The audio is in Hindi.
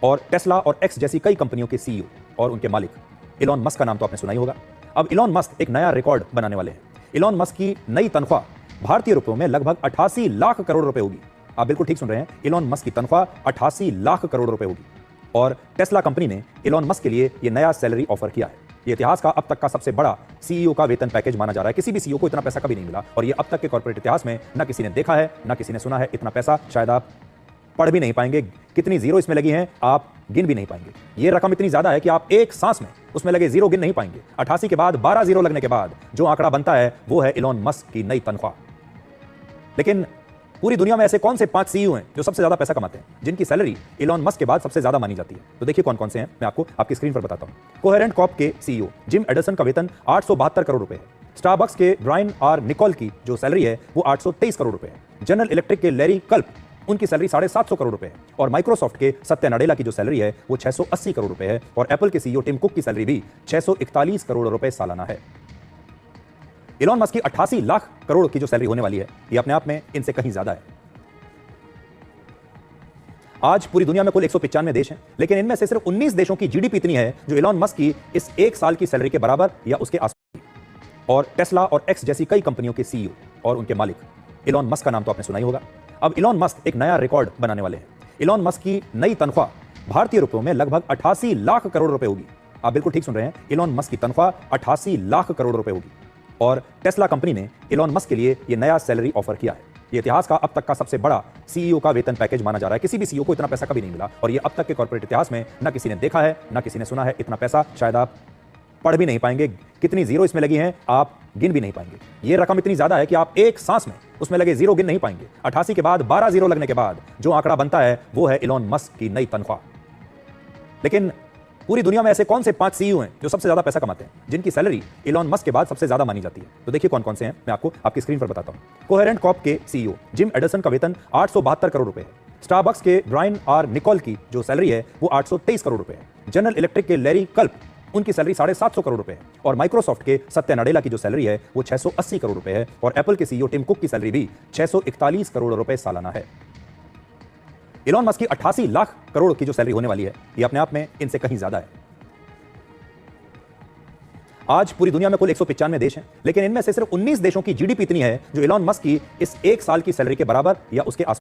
और टेस्ला और एक्स जैसी कई कंपनियों के सीईओ और उनके मालिक इलॉन मस्क का नाम तो आपने सुना ही होगा। अब इलॉन मस्क एक नया रिकॉर्ड बनाने वाले हैं। इलॉन मस्क की नई तनख्वाह भारतीय रुपयों में लगभग 88 लाख करोड़ रुपए होगी। आप बिल्कुल ठीक सुन रहे हैं, इलॉन मस्क की तनख्वाह 88 लाख करोड़ रुपए होगी। और टेस्ला कंपनी ने इलॉन मस्क के लिए यह नया सैलरी ऑफर किया है। ये इतिहास का अब तक का सबसे बड़ा सीईओ का वेतन पैकेज माना जा रहा है। किसी भी सीईओ को इतना पैसा कभी नहीं मिला और ये अब तक के कॉर्पोरेट इतिहास में ना किसी ने देखा है, ना किसी ने सुना है। इतना पैसा शायद आप पढ़ भी नहीं पाएंगे। कितनी जीरो इसमें लगी हैं आप गिन भी नहीं पाएंगे। ये रकम इतनी ज्यादा है कि आप एक सांस में उसमें लगे जीरो गिन नहीं पाएंगे। 88 के बाद 12 जीरो लगने के बाद जो आंकड़ा बनता है वो है इलॉन मस्क की नई तनख्वाह। लेकिन पूरी दुनिया में ऐसे कौन से 5 सीईओ हैं जो सबसे ज्यादा पैसा कमाते हैं, जिनकी सैलरी इलॉन मस्क के बाद सबसे ज्यादा मानी जाती है? तो देखिए कौन कौन से हैं, मैं आपको आपकी स्क्रीन पर बताता हूं। कोहेरेंट कॉर्प के सीईओ जिम एडरसन का वेतन 872 करोड़ रुपए है। स्टारबक्स के ब्रायन आर निकोल की जो सैलरी है वो 823 करोड़ रुपए है। जनरल इलेक्ट्रिक के लैरी कल्प, उनकी सैलरी 750 करोड़ रुपए है। और माइक्रोसॉफ्ट के सत्या नडेला की जो सैलरी है वो 680 करोड़ रुपए है। और एप्पल के सीईओ टिम कुक की सैलरी भी 641 करोड़ रुपए सालाना है। इलॉन मस्क की 88 लाख करोड़ की जो सैलरी होने वाली है ये अपने आप में इनसे कहीं ज्यादा है। आज पूरी दुनिया में कुल 195 देश हैं, लेकिन इनमें से सिर्फ 19 देशों की जीडीपी इतनी है जो इलॉन मस्क की इस एक साल की सैलरी के बराबर या उसके आसपास। और टेस्ला और एक्स जैसी कई कंपनियों के सीईओ और उनके मालिक इलॉन मस्क का नाम तो आपने सुना ही होगा। अब इलॉन मस्क एक नया रिकॉर्ड बनाने वाले हैं। इलॉन मस्क की नई तनख्वाह भारतीय रुपयों में लगभग 88 लाख करोड़ रुपए होगी। आप बिल्कुल ठीक सुन रहे हैं, इलॉन मस्क की तनख्वाह 88 लाख करोड़ रुपए होगी। और टेस्ला कंपनी ने इलॉन मस्क के लिए यह नया सैलरी ऑफर किया है। ये इतिहास का अब तक का सबसे बड़ा सीईओ का वेतन पैकेज माना जा रहा है। किसी भी सीईओ को इतना पैसा कभी नहीं मिला और ये अब तक के कॉर्पोरेट इतिहास में ना किसी ने देखा है, ना किसी ने सुना है। इतना पैसा शायद आप पढ़ भी नहीं पाएंगे। कितनी जीरो इसमें लगी हैं आप गिन भी नहीं पाएंगे। ये रकम इतनी ज्यादा है कि आप एक सांस में उसमें लगे जीरो गिन नहीं पाएंगे। 88 के बाद 12 जीरो लगने के बाद जो आंकड़ा बनता है वो है इलॉन मस्क की नई तनख्वाह। लेकिन पूरी दुनिया में ऐसे कौन से 5 सीईओ हैं जो सबसे ज्यादा पैसा कमाते हैं, जिनकी सैलरी इलॉन मस्क के बाद सबसे ज्यादा मानी जाती है? तो देखिए कौन कौन से हैं, मैं आपको आपकी स्क्रीन पर बताता हूं। कोहेरेंट कॉर्प के सीईओ जिम एडरसन का वेतन 872 करोड़ रुपए है। स्टारबक्स के ब्रायन आर निकोल की जो सैलरी है वो 823 करोड़ रुपए है। जनरल इलेक्ट्रिक के लैरी कल्प, उनकी सैलरी 750 करोड़ रुपए है। और माइक्रोसॉफ्ट के सत्या नडेला की जो सैलरी है वो 680 करोड़ रुपए है। और एप्पल के सीईओ टिम कुक की सैलरी भी 641 करोड़ रुपए सालाना है। इलॉन मस्क की 88 लाख करोड़ की जो सैलरी होने वाली है ये अपने आप में इनसे कहीं ज्यादा है। आज पूरी दुनिया में कुल 195 देश हैं, लेकिन इनमें से सिर्फ 19 देशों की जीडीपी इतनी है जो इलॉन मस्क की इस एक साल की सैलरी के बराबर या उसके आसपास।